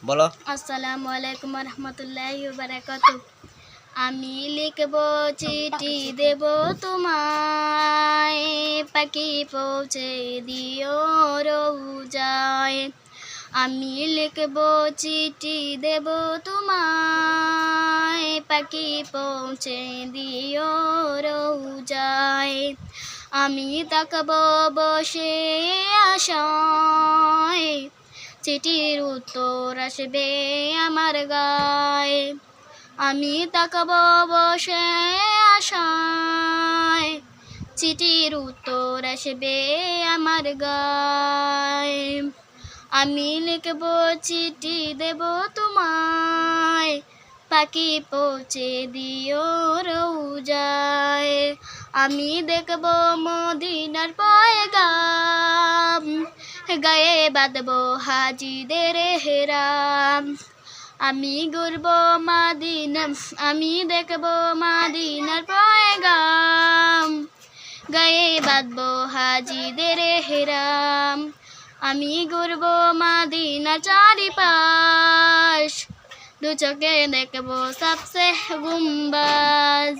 বলো। আসসালামু আলাইকুম রহমতুল্লাহি ওয়া বারাকাতুহু। আমি লিখব চিঠি দেব তোমায়, পাখি পৌঁছে দিও রোজায়। আমি লিখব চিঠি দেব তোমায়, পাখি পৌঁছে দিও রোজায়। আমি তাকব বসে আশায়, চিঠির উত্তর আসবে আমার গায়ে। আমি তাকাব বসে আশায়, চিঠির উত্তর আসবে আমার গায়ে। আমি লিখব চিঠি দেব তোমায়, পাখি পৌঁছে দিও রোজায়। আমি দেখব মদিনার পয়গাম, গায়ে বাঁধব হাজিদের হেরাম। আমি ঘুরব মাদিনা, আমি দেখব মাদিনার পয়গাম, গায়ে বাঁধব হাজিদের হেরাম। আমি ঘুরব মাদিনার চারিপাশ, দু চোখে দেখব সবসে গুম্বাজ।